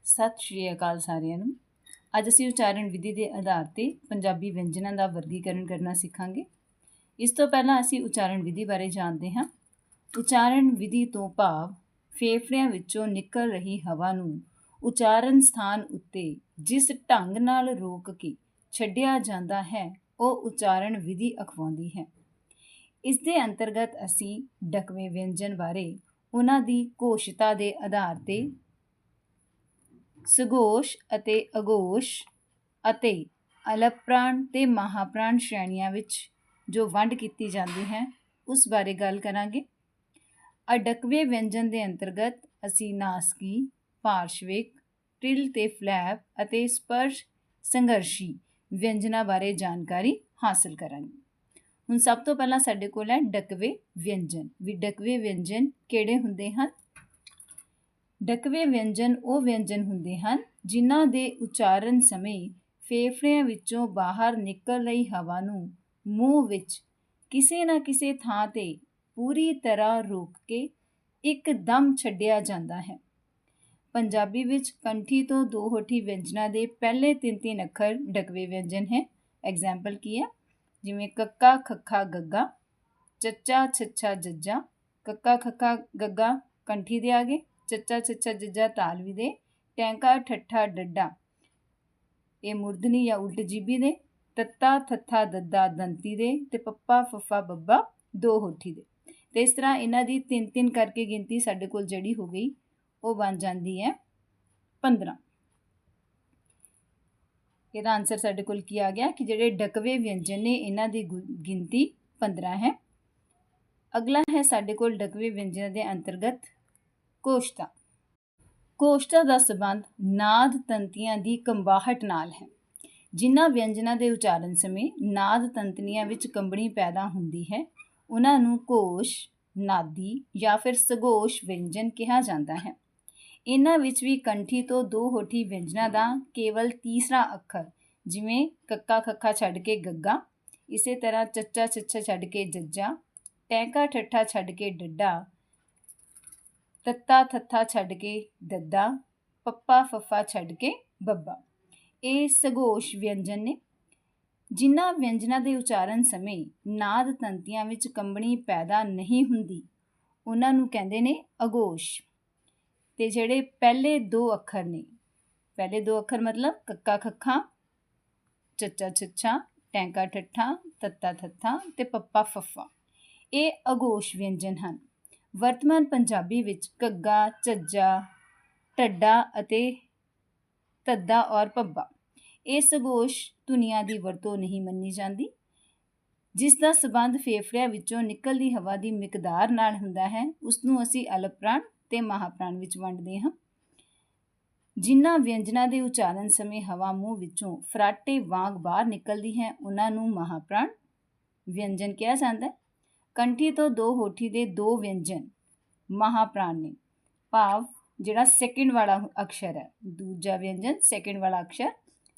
ਸਤਿ ਸ਼੍ਰੀ ਅਕਾਲ ਸਾਰਿਆਂ ਨੂੰ। ਅੱਜ ਅਸੀਂ ਉਚਾਰਨ ਵਿਧੀ ਦੇ ਆਧਾਰ ਤੇ ਪੰਜਾਬੀ ਵਿਅੰਜਨਾਂ ਦਾ ਵਰਗੀਕਰਨ ਕਰਨਾ ਸਿੱਖਾਂਗੇ। ਇਸ ਤੋਂ ਪਹਿਲਾਂ ਅਸੀਂ ਉਚਾਰਨ ਵਿਧੀ ਬਾਰੇ ਜਾਣਦੇ ਹਾਂ। ਉਚਾਰਨ ਵਿਧੀ ਤੋਂ ਭਾਵ ਫੇਫੜਿਆਂ ਵਿੱਚੋਂ ਨਿਕਲ ਰਹੀ ਹਵਾ ਨੂੰ ਉਚਾਰਨ ਸਥਾਨ ਉੱਤੇ ਜਿਸ ਢੰਗ ਨਾਲ ਰੋਕ ਕੇ ਛੱਡਿਆ ਜਾਂਦਾ ਹੈ ਉਹ ਉਚਾਰਨ ਵਿਧੀ ਅਖਵਾਉਂਦੀ ਹੈ। ਇਸ ਦੇ ਅੰਤਰਗਤ ਅਸੀਂ ਢਕਵੇਂ ਵਿਅੰਜਨ ਬਾਰੇ ਉਹਨਾਂ ਦੀ ਘੋਸ਼ਤਾ ਦੇ ਆਧਾਰ ਤੇ ਸੁਘੋਸ਼ ਅਤੇ ਅਘੋਸ਼ ਅਤੇ ਅਲਪਪ੍ਰਾਣ ਤੇ ਮਹਾਪ੍ਰਾਣ ਸ਼੍ਰੇਣੀਆਂ ਵਿੱਚ ਜੋ ਵੰਡ ਕੀਤੀ ਜਾਂਦੀ ਹੈ ਉਸ ਬਾਰੇ ਗੱਲ ਕਰਾਂਗੇ। ਅਢਕਵੇਂ ਵਿਅੰਜਨ ਦੇ ਅੰਤਰਗਤ ਅਸੀਂ ਨਾਸਕੀ, ਪਾਰਸ਼ਵਿਕ, ਟ੍ਰਿਲ ਤੇ ਫਲੈਪ ਅਤੇ ਸਪਰਸ਼ ਸੰਘਰਸ਼ੀ ਵਿਅੰਜਨਾਂ ਬਾਰੇ ਜਾਣਕਾਰੀ ਹਾਸਲ ਕਰਾਂਗੇ। ਹੁਣ ਸਭ ਤੋਂ ਪਹਿਲਾਂ ਸਾਡੇ ਕੋਲ ਹੈ ਢਕਵੇਂ ਵਿਅੰਜਨ। ਵੀ ਢਕਵੇਂ ਵਿਅੰਜਨ ਕਿਹੜੇ ਹੁੰਦੇ ਹਨ? ਢਕਵੇਂ ਵਿਅੰਜਨ ਉਹ ਵਿਅੰਜਨ ਹੁੰਦੇ ਹਨ ਜਿਨ੍ਹਾਂ ਦੇ ਉਚਾਰਨ ਸਮੇਂ ਫੇਫੜਿਆਂ ਵਿੱਚੋਂ ਬਾਹਰ ਨਿਕਲ ਰਹੀ ਹਵਾ ਨੂੰ ਮੂੰਹ ਵਿੱਚ ਕਿਸੇ ਨਾ ਕਿਸੇ ਥਾਂ ਤੇ ਪੂਰੀ ਤਰ੍ਹਾਂ ਰੋਕ ਕੇ ਇੱਕਦਮ ਛੱਡਿਆ ਜਾਂਦਾ ਹੈ। ਪੰਜਾਬੀ ਵਿੱਚ ਕੰਠੀ ਤੋਂ ਦੋ ਹੋਠੀ ਵਿਅੰਜਨਾਂ ਦੇ ਪਹਿਲੇ 3 ਅੱਖਰ ਢਕਵੇਂ ਵਿਅੰਜਨ ਹੈ। ਐਗਜ਼ਾਮਪਲ ਕੀ ਹੈ? ਜਿਵੇਂ ਕੱਕਾ, ਖੱਖਾ, ਗੱਗਾ, ਚੱਚਾ, ਛੱਛਾ, ਜੱਜਾ। ਕੱਕਾ, ਖੱਖਾ, ਗੱਗਾ ਕੰਠੀ ਦੇ ਆ ਗਏ, ਚੱਚਾ, ਛੱਛਾ, ਜੱਜਾ ਤਾਲਵੀ ਦੇ, ਟੈਂਕਾ, ਠੱਠਾ, ਡੱਡਾ ਇਹ ਮੁਰਧਨੀ ਜਾਂ ਉਲਟ ਜੀਬੀ ਦੇ, ਤੱਤਾ, ਥੱਥਾ, ਦੱਦਾ ਦੰਤੀ ਦੇ ਤੇ ਪੱਪਾ, ਫੱਫਾ, ਬੱਬਾ ਦੋ ਹੋਠੀ ਦੇ। ਤੇ ਇਸ ਤਰ੍ਹਾਂ ਇਹਨਾਂ ਦੀ 3 ਕਰਕੇ ਗਿਣਤੀ ਸਾਡੇ ਕੋਲ ਜਿਹੜੀ ਹੋ ਗਈ ਉਹ ਬਣ ਜਾਂਦੀ ਹੈ 15। ਇਹਦਾ ਆਨਸਰ ਸਾਡੇ ਕੋਲ ਕੀ ਆ ਗਿਆ ਕਿ ਜਿਹੜੇ ਢਕਵੇਂ ਵਿਅੰਜਨ ਨੇ ਇਹਨਾਂ ਦੀ ਗਿਣਤੀ 15 ਹੈ। ਅਗਲਾ ਹੈ ਸਾਡੇ ਕੋਲ ਢਕਵੇਂ ਵਿਅੰਜਨਾਂ ਦੇ ਅੰਤਰਗਤ ਕੋਸ਼ਤਾ। ਕੋਸ਼ਤਾ ਦਾ ਸੰਬੰਧ ਨਾਦ ਤੰਤੀਆਂ ਦੀ ਕੰਬਾਹਟ ਨਾਲ ਹੈ। ਜਿਨ੍ਹਾਂ ਵਿਅੰਜਨਾਂ ਦੇ ਉਚਾਰਨ ਸਮੇਂ ਨਾਦ ਤੰਤਨੀਆਂ ਵਿੱਚ ਕੰਬਣੀ ਪੈਦਾ ਹੁੰਦੀ ਹੈ ਉਹਨਾਂ ਨੂੰ ਘੋਸ਼, ਨਾਦੀ ਜਾਂ ਫਿਰ ਸੁਘੋਸ਼ ਵਿਅੰਜਨ ਕਿਹਾ ਜਾਂਦਾ ਹੈ। ਇਹਨਾਂ ਵਿੱਚ ਵੀ ਕੰਠੀ ਤੋਂ ਦੋ ਹੋਠੀ ਵਿਅੰਜਨਾਂ ਦਾ ਕੇਵਲ ਤੀਸਰਾ ਅੱਖਰ, ਜਿਵੇਂ ਕੱਕਾ, ਖੱਖਾ ਛੱਡ ਕੇ ਗੱਗਾ, ਇਸੇ ਤਰ੍ਹਾਂ ਚੱਚਾ, ਛੱਛਾ ਛੱਡ ਕੇ ਜੱਜਾ, ਟੈਂਕਾ, ਠੱਠਾ ਛੱਡ ਕੇ ਡੱਡਾ, ਤੱਤਾ, ਥੱਥਾ ਛੱਡ ਕੇ ਦੱਦਾ, ਪੱਪਾ, ਫੱਫਾ ਛੱਡ ਕੇ ਬੱਬਾ ਇਹ ਸੁਘੋਸ਼ ਵਿਅੰਜਨ ਨੇ। ਜਿਨ੍ਹਾਂ ਵਿਅੰਜਨਾਂ ਦੇ ਉਚਾਰਨ ਸਮੇਂ ਨਾਦ ਤੰਤੀਆਂ ਵਿੱਚ ਕੰਬਣੀ ਪੈਦਾ ਨਹੀਂ ਹੁੰਦੀ ਉਹਨਾਂ ਨੂੰ ਕਹਿੰਦੇ ਨੇ ਅਘੋਸ਼। ਤੇ ਜਿਹੜੇ ਪਹਿਲੇ 2 ਅੱਖਰ ਨੇ, ਪਹਿਲੇ 2 ਅੱਖਰ ਮਤਲਬ ਕੱਕਾ, ਖੱਖਾ, ਚੱਚਾ, ਛੱਛਾ, ਟੈਂਕਾ, ਠੱਠਾ, ਤੱਤਾ, ਥੱਥਾ ਤੇ ਪੱਪਾ, ਫੱਫਾ ਇਹ ਅਘੋਸ਼ ਵਿਅੰਜਨ ਹਨ। ਵਰਤਮਾਨ ਪੰਜਾਬੀ ਵਿੱਚ ਘੱਗਾ, ਝੱਝਾ, ਢੱਡਾ ਅਤੇ ਧੱਦਾ ਔਰ ਪੱਬਾ ਇਹ ਸੁਘੋਸ਼ ਧੁਨੀਆਂ ਦੀ ਵਰਤੋਂ ਨਹੀਂ ਮੰਨੀ ਜਾਂਦੀ। ਜਿਸ ਦਾ ਸਬੰਧ ਫੇਫੜਿਆਂ ਵਿੱਚੋਂ ਨਿਕਲਦੀ ਹਵਾ ਦੀ ਮਿਕਦਾਰ ਨਾਲ ਹੁੰਦਾ ਹੈ ਉਸਨੂੰ ਅਸੀਂ ਅਲਪਪ੍ਰਾਣ ਤੇ ਮਹਾਪ੍ਰਾਣ ਵਿੱਚ ਵੰਡਦੇ ਹਾਂ। ਜਿਨ੍ਹਾਂ ਵਿਅੰਜਨਾਂ ਦੇ ਉਚਾਰਨ ਸਮੇਂ ਹਵਾ ਮੂੰਹ ਵਿੱਚੋਂ ਫਰਾਟੇ ਵਾਂਗ ਬਾਹਰ ਨਿਕਲਦੀ ਹੈ ਉਹਨਾਂ ਨੂੰ ਮਹਾਪ੍ਰਾਣ ਵਿਅੰਜਨ ਕਿਹਾ ਜਾਂਦਾ। ਕੰਠੀ ਤੋਂ ਦੋ ਹੋਠੀ ਦੇ 2 ਵਿਅੰਜਨ ਮਹਾਪ੍ਰਾਣ ਨੇ, ਭਾਵ ਜਿਹੜਾ ਸੈਕਿੰਡ ਵਾਲਾ ਅਕਸ਼ਰ ਹੈ, ਦੂਜਾ ਵਿਅੰਜਨ ਸੈਕਿੰਡ ਵਾਲਾ ਅਕਸ਼ਰ,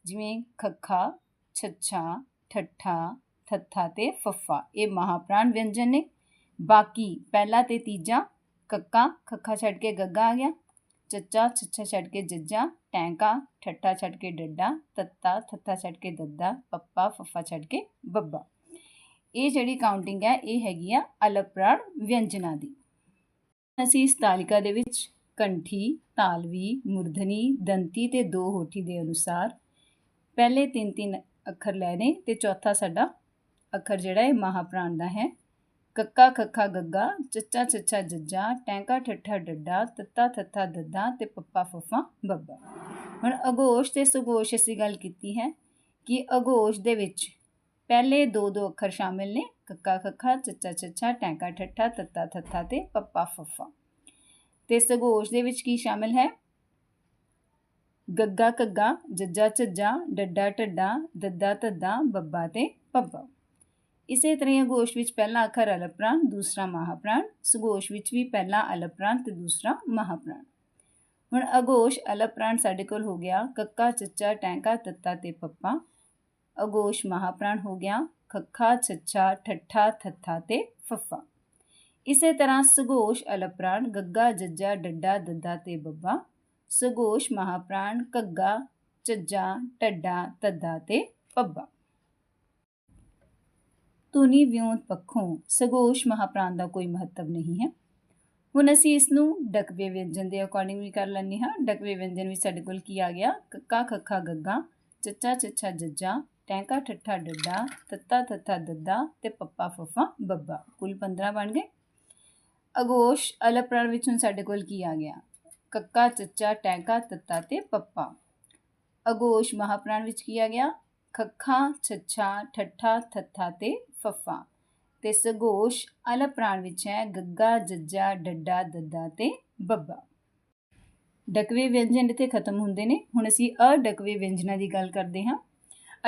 ਜਿਵੇਂ ਖੱਖਾ, ਛੱਛਾ, ਠੱਠਾ, ਥੱਥਾ ਤੇ ਫੱਫਾ ਇਹ ਮਹਾਪ੍ਰਾਣ ਵਿਅੰਜਨ ਨੇ। ਬਾਕੀ ਪਹਿਲਾ ਤੇ ਤੀਜਾ ਕੱਕਾ, ਖੱਖਾ ਛੱਡ ਕੇ ਗੱਗਾ ਆ ਗਿਆ, ਚੱਚਾ, ਛੱਛਾ ਛੱਡ ਕੇ ਜੱਜਾ, ਟੈਂਕਾ, ਠੱਠਾ ਛੱਡ ਕੇ ਡੱਡਾ, ਤੱਤਾ, ਥੱਥਾ ਛੱਡ ਕੇ ਦੱਦਾ, ਪੱਪਾ, ਫੱਫਾ ਛੱਡ ਕੇ ਬੱਬਾ ਇਹ ਜਿਹੜੀ ਕਾਊਂਟਿੰਗ ਹੈ ਇਹ ਹੈਗੀ ਆ ਅਲਪਪ੍ਰਾਣ ਵਿਅੰਜਨਾਂ ਦੀ। ਅਸੀਂ ਇਸ ਤਾਲਿਕਾ ਦੇ ਵਿੱਚ ਕੰਠੀ, ਤਾਲਵੀ, ਮੁਰਧਨੀ, ਦੰਤੀ ਤੇ ਦੋ ਹੋਠੀ ਦੇ ਅਨੁਸਾਰ ਪਹਿਲੇ 3 ਅੱਖਰ ਲੈਣੇ ਤੇ ਚੌਥਾ ਸਾਡਾ ਅੱਖਰ ਜਿਹੜਾ ਹੈ ਮਹਾਪ੍ਰਾਣ ਦਾ ਹੈ। ਕੱਕਾ, ਖੱਖਾ, ਗੱਗਾ, ਚੱਚਾ, ਛੱਛਾ, ਜੱਜਾ, ਟੈਂਕਾ, ਠੱਠਾ, ਡੱਡਾ, ਤੱਤਾ, ਥੱਥਾ, ਦੱਦਾ ਤੇ ਪੱਪਾ, ਫੱਫਾ, ਬੱਬਾ। ਹੁਣ ਅਘੋਸ਼ ਤੇ ਸੁਘੋਸ਼ ਅਸੀਂ ਗੱਲ ਕੀਤੀ ਹੈ ਕਿ ਅਘੋਸ਼ ਦੇ ਵਿੱਚ ਪਹਿਲੇ 2 ਅੱਖਰ ਸ਼ਾਮਿਲ ਨੇ, ਕੱਕਾ, ਖੱਖਾ, ਚੱਚਾ, ਛੱਛਾ, ਟੈਂਕਾ, ਠੱਠਾ, ਤੱਤਾ, ਥੱਥਾ ਤੇ ਪੱਪਾ, ਫੱਫਾ। ਤੇ ਸੁਘੋਸ਼ ਦੇ ਵਿੱਚ ਕੀ ਸ਼ਾਮਿਲ ਹੈ? ਗੱਗਾ, ਘੱਗਾ, ਜੱਜਾ, ਝੱਜਾ, ਡੱਡਾ, ਢੱਡਾ, ਦੱਦਾ, ਧੱਦਾ, ਬੱਬਾ ਤੇ ਪੱਬਾ। ਇਸੇ ਤਰ੍ਹਾਂ ਅਘੋਸ਼ ਵਿੱਚ ਪਹਿਲਾ ਅੱਖਰ ਅਲਪਪ੍ਰਾਣ, ਦੂਸਰਾ ਮਹਾਪ੍ਰਾਣ। ਸੁਘੋਸ਼ ਵਿੱਚ ਵੀ ਪਹਿਲਾ ਅਲਪਪ੍ਰਾਣ ਤੇ ਦੂਸਰਾ ਮਹਾਪ੍ਰਾਣ। ਹੁਣ ਅਘੋਸ਼ ਅਲਪਪ੍ਰਾਣ ਸਾਡੇ ਕੋਲ ਹੋ ਗਿਆ ਕੱਕਾ, ਚੱਚਾ, ਟੈਂਕਾ, ਤੱਤਾ ਤੇ ਪੱਪਾ। ਅਘੋਸ਼ ਮਹਾਪ੍ਰਾਣ ਹੋ ਗਿਆ ਖੱਖਾ, ਛੱਛਾ, ਠੱਠਾ, ਥੱਥਾ ਤੇ ਫੱਫਾ। ਇਸੇ ਤਰ੍ਹਾਂ ਸੁਘੋਸ਼ ਅਲਪਪ੍ਰਾਣ ਗੱਗਾ, ਜੱਜਾ, ਡੱਡਾ, ਦੱਦਾ ਤੇ ਬੱਬਾ। ਸਗੋਸ਼ ਮਹਾਪ੍ਰਾਣ ਘੱਗਾ ਝੱਜਾ ਢੱਡਾ ਤੱਦਾ ਤੇ ਪੱਬਾ। ਧੁਨੀ ਵਿਉਂਤ ਪੱਖੋਂ ਸਗੋਸ਼ ਮਹਾਪ੍ਰਾਣ ਦਾ ਕੋਈ ਮਹੱਤਵ ਨਹੀਂ ਹੈ। ਹੁਣ ਅਸੀਂ ਇਸ ਨੂੰ ਡਕਵੇ ਵਿਅੰਜਨ ਦੇ ਅਕੋਰਡਿੰਗ ਵੀ ਕਰ ਲੈਂਦੇ ਹਾਂ। ਡਕਵੇ ਵਿਅੰਜਨ ਵਿੱਚ ਸਾਡੇ ਕੋਲ ਕੀ ਆ ਗਿਆ? ਕੱਕਾ ਖੱਖਾ ਗੱਗਾ, ਚੱਚਾ ਚੱਛਾ ਜੱਜਾ, ਟੈਂਕਾ ਠੱਠਾ ਡੱਡਾ, ਤੱਤਾ ਥੱਥਾ ਦੱਦਾ ਤੇ ਪੱਪਾ ਫੱਫਾ ਬੱਬਾ। ਕੁੱਲ 15 ਬਣ ਗਏ। ਅਗੋਸ਼ ਅਲਪ ਪ੍ਰਾਣ ਵਿੱਚ ਹੁਣ ਸਾਡੇ ਕੋਲ ਕੀ ਆ ਗਿਆ? ਕੱਕਾ ਚੱਚਾ ਟੈਂਕਾ ਤੱਤਾ ਤੇ ਪੱਪਾ। ਅਗੋਸ਼ ਮਹਾਪ੍ਰਾਣ ਵਿੱਚ ਕੀ ਆ ਗਿਆ? ਖੱਖਾ ਛੱਛਾ ਠੱਠਾ ਥੱਥਾ ਤੇ ਫੱਫਾ। ਤੇ ਸਗੋਸ਼ ਅਲਪ ਪ੍ਰਾਣ ਵਿੱਚ ਹੈ ਗੱਗਾ ਜੱਜਾ ਡੱਡਾ ਦੱਦਾ ਤੇ ਬੱਬਾ। ਡਕਵੇ ਵਿਅੰਜਨ ਇੱਥੇ ਖਤਮ ਹੁੰਦੇ ਨੇ। ਹੁਣ ਅਸੀਂ ਅਡਕਵੇ ਵਿਅੰਜਨਾਂ ਦੀ ਗੱਲ ਕਰਦੇ ਹਾਂ।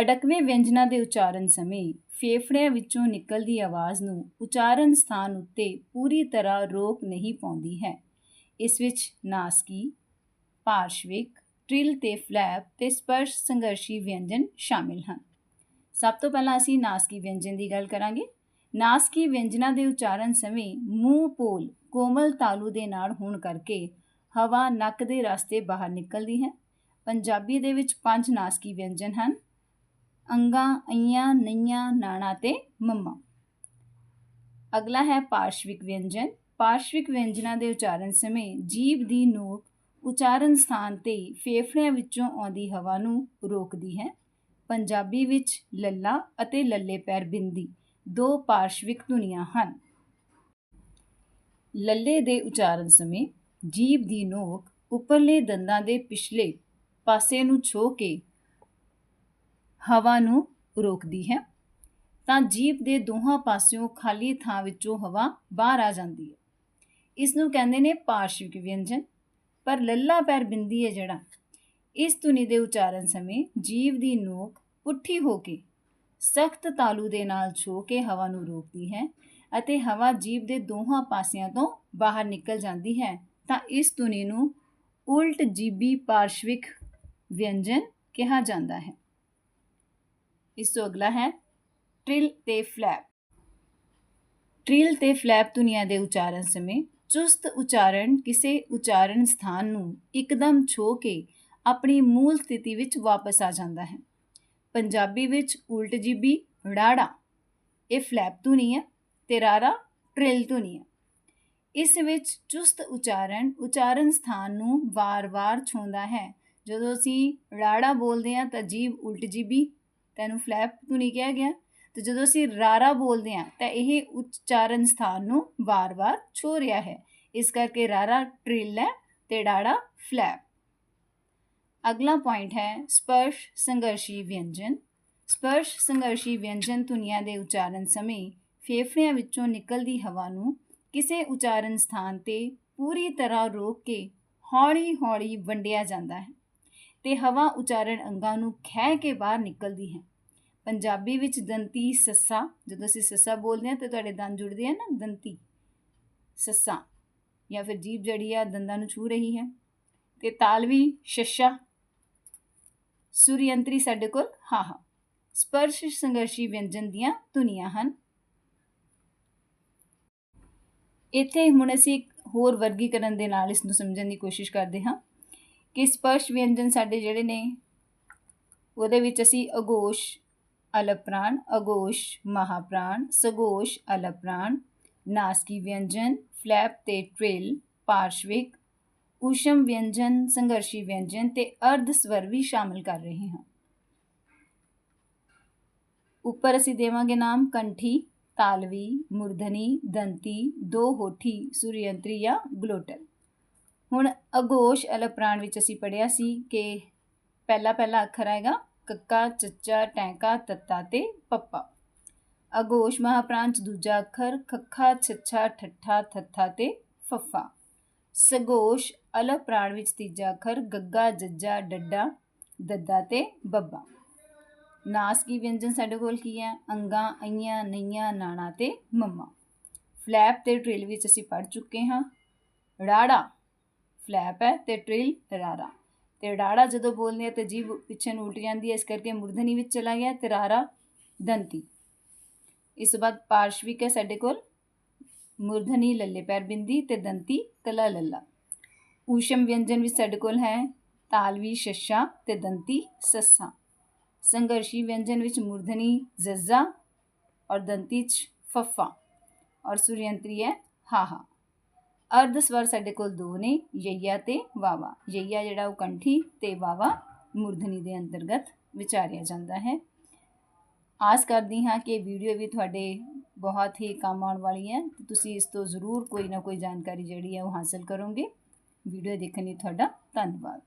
ਅਡਕਵੇ ਵਿਅੰਜਨਾਂ ਦੇ ਉਚਾਰਨ ਸਮੇਂ ਫੇਫੜਿਆਂ ਵਿੱਚੋਂ ਨਿਕਲਦੀ ਆਵਾਜ਼ ਨੂੰ ਉਚਾਰਨ ਸਥਾਨ ਉੱਤੇ ਪੂਰੀ ਤਰ੍ਹਾਂ ਰੋਕ ਨਹੀਂ ਪਾਉਂਦੀ ਹੈ। ਇਸ ਵਿੱਚ ਨਾਸਕੀ, ਪਾਰਸ਼ਵਿਕ, ਟ੍ਰਿਲ ਤੇ ਫਲੈਪ ਤੇ ਸਪਰਸ਼ ਸੰਘਰਸ਼ੀ ਵਿਅੰਜਨ ਸ਼ਾਮਿਲ ਹਨ। ਸਭ ਤੋਂ ਪਹਿਲਾਂ ਅਸੀਂ ਨਾਸਕੀ ਵਿਅੰਜਨ ਦੀ ਗੱਲ ਕਰਾਂਗੇ। ਨਾਸਕੀ ਵਿਅੰਜਨਾਂ ਦੇ ਉਚਾਰਨ ਸਮੇਂ ਮੂੰਹ ਪੋਲ ਕੋਮਲ ਤਾਲੂ ਦੇ ਨਾਲ ਹੋਣ ਕਰਕੇ ਹਵਾ ਨੱਕ ਦੇ ਰਸਤੇ ਬਾਹਰ ਨਿਕਲਦੀ ਹੈ। ਪੰਜਾਬੀ ਦੇ ਵਿੱਚ 5 ਨਾਸਕੀ ਵਿਅੰਜਨ ਹਨ: ਅੰਗਾ, ਅਈਆਂ, ਨਈਆਂ, ਨਾਣਾ ਤੇ ਮੰਮਾ। ਅਗਲਾ ਹੈ ਪਾਰਸ਼ਵਿਕ ਵਿਅੰਜਨ। ਪਾਰਸ਼ਵਿਕ ਵਿਅੰਜਨਾਂ ਦੇ ਉਚਾਰਨ ਸਮੇਂ ਜੀਭ ਦੀ ਨੋਕ ਉਚਾਰਨ ਸਥਾਨ ਤੇ ਫੇਫੜਿਆਂ ਵਿੱਚੋਂ ਆਉਂਦੀ ਹਵਾ ਨੂੰ ਰੋਕਦੀ ਹੈ। ਪੰਜਾਬੀ ਵਿੱਚ ਲੱਲਾ ਅਤੇ ਲੱਲੇ ਪੈਰ ਬਿੰਦੀ 2 ਪਾਰਸ਼ਵਿਕ ਧੁਨੀਆਂ ਹਨ। ਲੱਲੇ ਦੇ ਉਚਾਰਨ ਸਮੇਂ ਜੀਭ ਦੀ ਨੋਕ ਉੱਪਰਲੇ ਦੰਦਾਂ ਦੇ ਪਿਛਲੇ ਪਾਸੇ ਨੂੰ ਛੋਹ ਕੇ ਹਵਾ ਨੂੰ ਰੋਕਦੀ ਹੈ, ਤਾਂ ਜੀਭ ਦੇ ਦੋਹਾਂ ਪਾਸਿਓਂ ਖਾਲੀ ਥਾਂ ਵਿੱਚੋਂ ਹਵਾ ਬਾਹਰ ਆ ਜਾਂਦੀ ਹੈ। ਇਸ ਨੂੰ ਕਹਿੰਦੇ ਨੇ ਪਾਰਸ਼ਵਿਕ ਵਿਅੰਜਨ। ਪਰ ਲੱਲਾ ਪੈਰ ਬਿੰਦੀ ਹੈ ਜਿਹੜਾ, ਇਸ ਧੁਨੀ ਦੇ ਉਚਾਰਨ ਸਮੇਂ ਜੀਭ ਦੀ ਨੋਕ ਪੁੱਠੀ ਹੋ ਕੇ ਸਖਤ ਤਾਲੂ ਦੇ ਨਾਲ ਛੋਹ ਕੇ ਹਵਾ ਨੂੰ ਰੋਕਦੀ ਹੈ ਅਤੇ ਹਵਾ ਜੀਭ ਦੇ ਦੋਹਾਂ ਪਾਸਿਆਂ ਤੋਂ ਬਾਹਰ ਨਿਕਲ ਜਾਂਦੀ ਹੈ, ਤਾਂ ਇਸ ਧੁਨੀ ਨੂੰ ਉਲਟ ਜੀਭੀ ਪਾਰਸ਼ਵਿਕ ਵਿਅੰਜਨ ਕਿਹਾ ਜਾਂਦਾ ਹੈ। ਇਸ ਤੋਂ ਅਗਲਾ ਹੈ ਟ੍ਰਿਲ ਤੇ ਫਲੈਪ। ਟ੍ਰਿਲ ਤੇ ਫਲੈਪ ਧੁਨੀਆਂ ਦੇ ਉਚਾਰਨ ਸਮੇਂ ਚੁਸਤ ਉਚਾਰਨ ਕਿਸੇ ਉਚਾਰਨ ਸਥਾਨ ਨੂੰ ਇੱਕਦਮ ਛੋਹ ਕੇ ਆਪਣੀ ਮੂਲ ਸਥਿਤੀ ਵਿੱਚ ਵਾਪਸ ਆ ਜਾਂਦਾ ਹੈ। ਪੰਜਾਬੀ ਵਿੱਚ ਉਲਟ ਜੀਭੀ ੜਾੜਾ ਇਹ ਫਲੈਪ ਧੁਨੀ ਹੈ ਤੇ ਰਾਰਾ ਟ੍ਰਿਲ ਧੁਨੀ ਹੈ। ਇਸ ਵਿੱਚ ਚੁਸਤ ਉਚਾਰਨ ਸਥਾਨ ਨੂੰ ਵਾਰ-ਵਾਰ ਛੋਹਦਾ ਹੈ। ਜਦੋਂ ਅਸੀਂ ੜਾੜਾ ਬੋਲਦੇ ਹਾਂ ਤਾਂ ਜੀਭ ਉਲਟ ਜੀਭੀ, ਤੈਨੂੰ ਫਲੈਪ ਧੁਨੀ ਕਿਹਾ ਗਿਆ। ਤੇ ਜਦੋਂ ਅਸੀਂ ਰਾਰਾ ਬੋਲਦੇ ਹਾਂ ਤਾਂ ਇਹ ਉਚਾਰਨ ਸਥਾਨ ਨੂੰ ਵਾਰ-ਵਾਰ ਛੋਹ ਰਿਹਾ ਹੈ। ਇਸ ਕਰਕੇ ਰਾਰਾ ਟ੍ਰਿਲ ਹੈ ਤੇ ੜਾੜਾ ਫਲੈਪ। ਅਗਲਾ ਪੁਆਇੰਟ ਹੈ ਸਪਰਸ਼ ਸੰਘਰਸ਼ੀ ਵਿਅੰਜਨ। ਸਪਰਸ਼ ਸੰਘਰਸ਼ੀ ਵਿਅੰਜਨ ਧੁਨੀਆਂ ਦੇ ਉਚਾਰਨ ਸਮੇਂ ਫੇਫੜਿਆਂ ਵਿੱਚੋਂ ਨਿਕਲਦੀ ਹਵਾ ਨੂੰ ਕਿਸੇ ਉਚਾਰਨ ਸਥਾਨ ਤੇ ਪੂਰੀ ਤਰ੍ਹਾਂ ਰੋਕ ਕੇ ਹੌਲੀ-ਹੌਲੀ ਵੰਡਿਆ ਜਾਂਦਾ ਹੈ ਤੇ ਹਵਾ ਉਚਾਰਨ ਅੰਗਾਂ ਨੂੰ ਖਹਿ ਕੇ ਬਾਹਰ ਨਿਕਲਦੀ ਹੈ। ਪੰਜਾਬੀ ਵਿੱਚ ਦੰਤੀ ਸੱਸਾ, ਜਦੋਂ ਅਸੀਂ ਸੱਸਾ ਬੋਲਦੇ ਹਾਂ ਤਾਂ ਤੁਹਾਡੇ ਦੰਦ ਜੁੜਦੇ ਆ ਨਾ, ਦੰਤੀ ਸੱਸਾ, ਜਾਂ ਫਿਰ ਜੀਭ ਜਿਹੜੀ ਆ ਦੰਦਾਂ ਨੂੰ ਛੂਹ ਰਹੀ ਹੈ। ਤੇ ਤਾਲਵੀ ਸ਼ੱਸ਼ਾ, ਸੁਰਯੰਤਰੀ ਸਾਡੇ ਕੋਲ ਹਾਹਾ। ਸਪਰਸ਼ ਸੰਘਰਸ਼ੀ ਵਿਅੰਜਨ ਦੀਆਂ ਧੁਨੀਆਂ ਹਨ। ਇੱਥੇ ਹੁਣ ਅਸੀਂ ਇੱਕ ਹੋਰ ਵਰਗੀਕਰਨ ਦੇ ਨਾਲ ਇਸ ਨੂੰ ਸਮਝਣ ਦੀ ਕੋਸ਼ਿਸ਼ ਕਰਦੇ ਹਾਂ ਕਿ ਸਪਰਸ਼ ਵਿਅੰਜਨ ਸਾਡੇ ਜਿਹੜੇ ਨੇ ਉਹਦੇ ਵਿੱਚ ਅਸੀਂ ਅਗੋਸ਼ ਅਲਪ ਪ੍ਰਾਣ, ਅਗੋਸ਼ ਮਹਾਪ੍ਰਾਣ, ਸਗੋਸ਼ ਅਲਪ ਪ੍ਰਾਣ, ਨਾਸਕੀ ਵਿਅੰਜਨ, ਫਲੈਪ ਤੇ ਟ੍ਰਿਲ, ਪਾਰਸ਼ਵਿਕ, ਊਸ਼ਮ ਵਿਅੰਜਨ, ਸੰਘਰਸ਼ੀ ਵਿਅੰਜਨ ਤੇ ਅਰਧ ਸਵਰ ਵੀ ਸ਼ਾਮਿਲ ਕਰ ਰਹੇ ਹਾਂ। ਉੱਪਰ ਅਸੀਂ ਦੇਵਾਂਗੇ ਨਾਮ ਕੰਠੀ, ਤਾਲਵੀ, ਮੁਰਧਨੀ, ਦੰਤੀ, ਦੋ ਹੋਠੀ, ਸੁਰਯੰਤਰੀ ਜਾਂ ਗਲੋਟਲ। ਹੁਣ ਅਗੋਸ਼ ਅਲਪ ਪ੍ਰਾਣ ਵਿੱਚ ਅਸੀਂ ਪੜ੍ਹਿਆ ਸੀ ਕਿ ਪਹਿਲਾ ਅੱਖਰ ਆਏਗਾ ਕੱਕਾ ਚੱਚਾ ਟੈਂਕਾ ਤੱਤਾ ਤੇ ਪੱਪਾ। ਅਗੋਸ਼ ਮਹਾਪ੍ਰਾਣ 'ਚ ਦੂਜਾ ਅੱਖਰ ਖੱਖਾ ਛੱਛਾ ਠੱਠਾ ਥੱਥਾ ਤੇ ਫੱਫਾ। ਸਗੋਸ਼ ਅਲਪ ਪ੍ਰਾਣ ਵਿੱਚ ਤੀਜਾ ਅੱਖਰ ਗੱਗਾ ਜੱਜਾ ਡੱਡਾ ਦੱਦਾ ਤੇ ਬੱਬਾ। ਨਾਸਕੀ ਵਿਅੰਜਨ ਸਾਡੇ ਕੋਲ ਕੀ ਹੈ? ਅੰਗਾ, ਅਈਆਂ, ਨਈਆਂ, ਨਾਣਾ ਤੇ ਮੰਮਾ। ਫਲੈਪ ਤੇ ਟ੍ਰਿਲ ਵਿੱਚ ਅਸੀਂ ਪੜ੍ਹ ਚੁੱਕੇ ਹਾਂ। ੜਾੜਾ ਫਲੈਪ ਹੈ ਤੇ ਟ੍ਰਿਲ ਰਾਰਾ। ਤੇ ੜਾੜਾ ਜਦੋਂ ਬੋਲਦੇ ਆ ਤਾਂ ਜੀਭ ਪਿੱਛੇ ਨੂੰ ਉਲਟ ਜਾਂਦੀ ਹੈ, ਇਸ ਕਰਕੇ ਮੁਰਧਨੀ ਵਿੱਚ ਚਲਾ ਗਿਆ ਤੇ ਰਾਰਾ ਦੰਤੀ। ਇਸ ਤੋਂ ਬਾਅਦ ਪਾਰਸ਼ਵਿਕ ਹੈ ਸਾਡੇ ਕੋਲ, ਮੁਰਧਨੀ ਲੱਲੇ ਪੈਰ ਬਿੰਦੀ ਤੇ ਦੰਤੀ ਕਲਾ ਲੱਲਾ। ਊਸ਼ਮ ਵਿਅੰਜਨ ਵਿੱਚ ਸਾਡੇ ਕੋਲ ਹੈ ਤਾਲਵੀ ਸ਼ੱਸ਼ਾ ਤੇ ਦੰਤੀ ਸੱਸਾ। ਸੰਘਰਸ਼ੀ ਵਿਅੰਜਨ ਵਿੱਚ ਮੂਰਧਨੀ ਜ਼ੱਜ਼ਾ ਔਰ ਦੰਤੀ 'ਚ ਫੱਫਾ ਔਰ ਸੁਰਯੰਤਰੀ ਹੈ ਹਾਹਾ। ਅਰਧ ਸਵਰ ਸਾਡੇ ਕੋਲ ਦੋ ਨੇ, ਯਈਆ ਤੇ ਵਾਵਾ। ਯਈਆ ਜਿਹੜਾ ਉਹ ਕੰਠੀ ਤੇ ਵਾਵਾ ਮੂਰਧਨੀ ਦੇ ਅੰਤਰਗਤ ਵਿਚਾਰਿਆ ਜਾਂਦਾ ਹੈ। ਆਸ ਕਰਦੀ ਹਾਂ ਕਿ ਵੀਡੀਓ ਵੀ ਤੁਹਾਡੇ ਬਹੁਤ ਹੀ ਕੰਮ ਆਉਣ ਵਾਲੀ ਹੈ ਤੇ ਤੁਸੀਂ ਇਸ ਤੋਂ ਜ਼ਰੂਰ ਕੋਈ ਨਾ ਕੋਈ ਜਾਣਕਾਰੀ ਜਿਹੜੀ ਹੈ ਉਹ ਹਾਸਲ ਕਰੋਗੇ। ਵੀਡੀਓ ਦੇਖਣ ਲਈ ਤੁਹਾਡਾ ਧੰਨਵਾਦ।